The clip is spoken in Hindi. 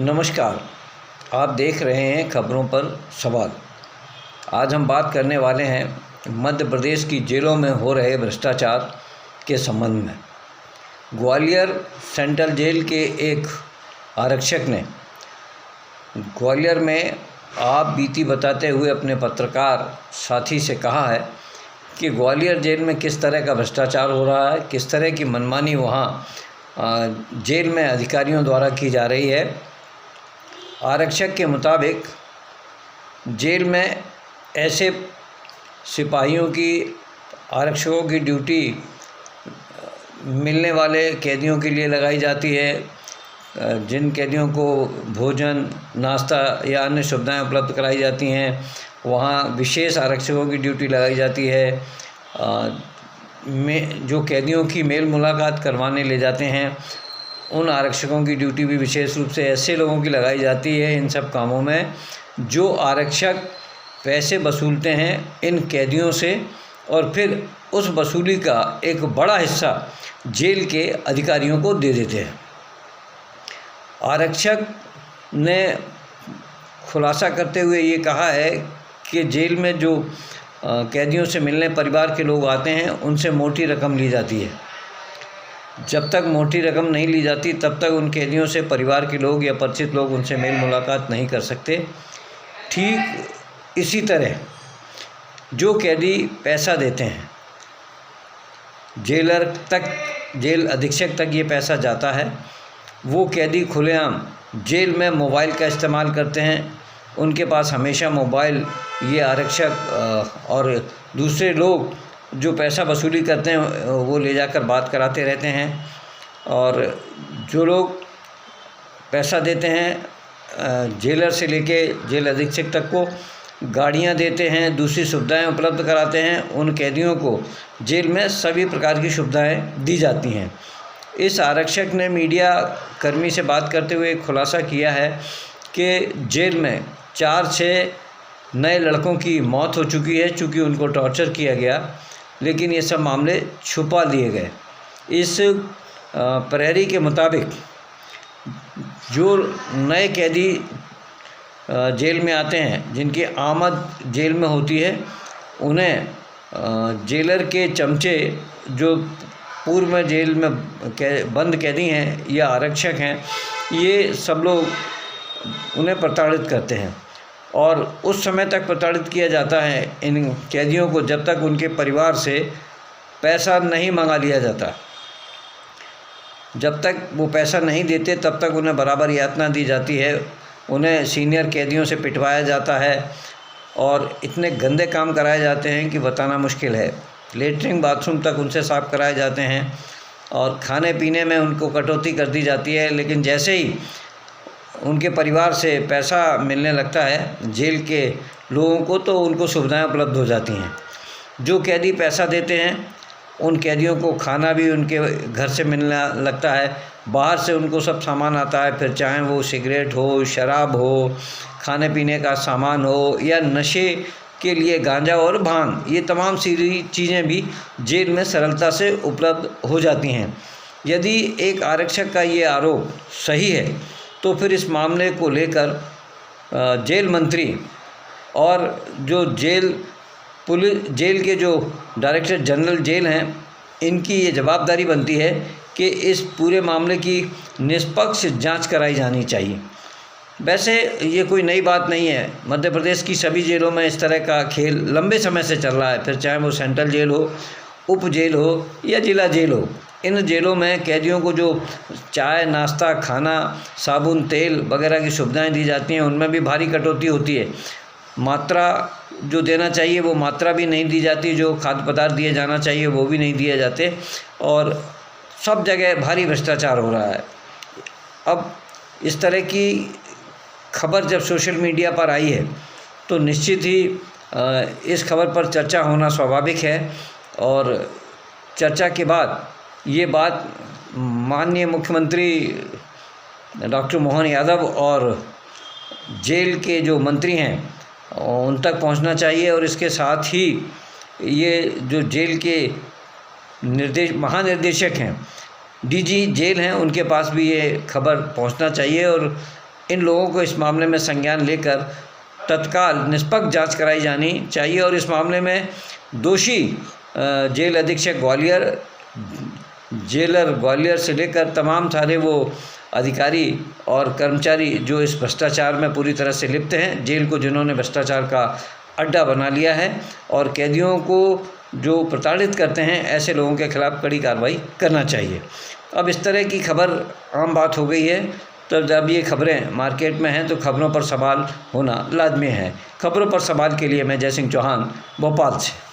नमस्कार। आप देख रहे हैं खबरों पर सवाल। आज हम बात करने वाले हैं मध्य प्रदेश की जेलों में हो रहे भ्रष्टाचार के संबंध में। ग्वालियर सेंट्रल जेल के एक आरक्षक ने ग्वालियर में आप बीती बताते हुए अपने पत्रकार साथी से कहा है कि ग्वालियर जेल में किस तरह का भ्रष्टाचार हो रहा है, किस तरह की मनमानी वहाँ जेल में अधिकारियों द्वारा की जा रही है। आरक्षक के मुताबिक जेल में ऐसे सिपाहियों की, आरक्षकों की ड्यूटी मिलने वाले कैदियों के लिए लगाई जाती है, जिन कैदियों को भोजन, नाश्ता या अन्य सुविधाएं उपलब्ध कराई जाती हैं, वहाँ विशेष आरक्षकों की ड्यूटी लगाई जाती है। में जो कैदियों की मेल मुलाकात करवाने ले जाते हैं, उन आरक्षकों की ड्यूटी भी विशेष रूप से ऐसे लोगों की लगाई जाती है इन सब कामों में जो आरक्षक पैसे वसूलते हैं इन कैदियों से, और फिर उस वसूली का एक बड़ा हिस्सा जेल के अधिकारियों को दे देते हैं। आरक्षक ने खुलासा करते हुए ये कहा है कि जेल में जो कैदियों से मिलने परिवार के लोग आते हैं, उनसे मोटी रकम ली जाती है। जब तक मोटी रकम नहीं ली जाती तब तक उन कैदियों से परिवार के लोग या परिचित लोग उनसे मेल मुलाकात नहीं कर सकते। ठीक इसी तरह जो कैदी पैसा देते हैं, जेलर तक, जेल अधीक्षक तक ये पैसा जाता है। वो कैदी खुलेआम जेल में मोबाइल का इस्तेमाल करते हैं। उनके पास हमेशा मोबाइल, ये आरक्षक और दूसरे लोग जो पैसा वसूली करते हैं वो ले जाकर बात कराते रहते हैं। और जो लोग पैसा देते हैं, जेलर से लेके जेल अधीक्षक तक को गाड़ियां देते हैं, दूसरी सुविधाएं उपलब्ध कराते हैं। उन कैदियों को जेल में सभी प्रकार की सुविधाएं दी जाती हैं। इस आरक्षक ने मीडिया कर्मी से बात करते हुए खुलासा किया है कि जेल में 4-6 नए लड़कों की मौत हो चुकी है चूँकि उनको टॉर्चर किया गया, लेकिन ये सब मामले छुपा लिए गए। इस प्रहरी के मुताबिक जो नए कैदी जेल में आते हैं, जिनकी आमद जेल में होती है, उन्हें जेलर के चमचे जो पूर्व में जेल में बंद कैदी हैं या आरक्षक हैं, ये सब लोग उन्हें प्रताड़ित करते हैं। और उस समय तक प्रताड़ित किया जाता है इन कैदियों को जब तक उनके परिवार से पैसा नहीं मंगा लिया जाता। जब तक वो पैसा नहीं देते तब तक उन्हें बराबर यातना दी जाती है। उन्हें सीनियर कैदियों से पिटवाया जाता है और इतने गंदे काम कराए जाते हैं कि बताना मुश्किल है। लेटरिन बाथरूम तक उनसे साफ़ कराए जाते हैं और खाने पीने में उनको कटौती कर दी जाती है। लेकिन जैसे ही उनके परिवार से पैसा मिलने लगता है जेल के लोगों को, तो उनको सुविधाएं उपलब्ध हो जाती हैं। जो कैदी पैसा देते हैं उन कैदियों को खाना भी उनके घर से मिलने लगता है। बाहर से उनको सब सामान आता है, फिर चाहे वो सिगरेट हो, शराब हो, खाने पीने का सामान हो या नशे के लिए गांजा और भांग, ये तमाम सारी चीज़ें भी जेल में सरलता से उपलब्ध हो जाती हैं। यदि एक आरक्षक का ये आरोप सही है तो फिर इस मामले को लेकर जेल मंत्री और जो जेल के जो डायरेक्टर जनरल जेल हैं, इनकी ये जवाबदारी बनती है कि इस पूरे मामले की निष्पक्ष जांच कराई जानी चाहिए। वैसे ये कोई नई बात नहीं है, मध्य प्रदेश की सभी जेलों में इस तरह का खेल लंबे समय से चल रहा है। फिर चाहे वो सेंट्रल जेल हो, उप जेल हो या जिला जेल हो, इन जेलों में कैदियों को जो चाय, नाश्ता, खाना, साबुन, तेल वगैरह की सुविधाएं दी जाती हैं, उनमें भी भारी कटौती होती है। मात्रा जो देना चाहिए वो मात्रा भी नहीं दी जाती, जो खाद्य पदार्थ दिए जाना चाहिए वो भी नहीं दिए जाते, और सब जगह भारी भ्रष्टाचार हो रहा है। अब इस तरह की खबर जब सोशल मीडिया पर आई है तो निश्चित ही इस खबर पर चर्चा होना स्वाभाविक है। और चर्चा के बाद ये बात माननीय मुख्यमंत्री डॉक्टर मोहन यादव और जेल के जो मंत्री हैं उन तक पहुंचना चाहिए। और इसके साथ ही ये जो जेल के महानिर्देशक हैं, डीजी जेल हैं, उनके पास भी ये खबर पहुंचना चाहिए और इन लोगों को इस मामले में संज्ञान लेकर तत्काल निष्पक्ष जांच कराई जानी चाहिए और इस मामले में दोषी जेल अधीक्षक ग्वालियर, जेलर ग्वालियर से लेकर तमाम सारे वो अधिकारी और कर्मचारी जो इस भ्रष्टाचार में पूरी तरह से लिप्त हैं, जेल को जिन्होंने भ्रष्टाचार का अड्डा बना लिया है और कैदियों को जो प्रताड़ित करते हैं, ऐसे लोगों के खिलाफ़ कड़ी कार्रवाई करना चाहिए। अब इस तरह की खबर आम बात हो गई है, तो जब ये खबरें मार्केट में हैं तो खबरों पर सवाल होना लाजमी है। खबरों पर सवाल के लिए मैं जय सिंह चौहान, भोपाल से।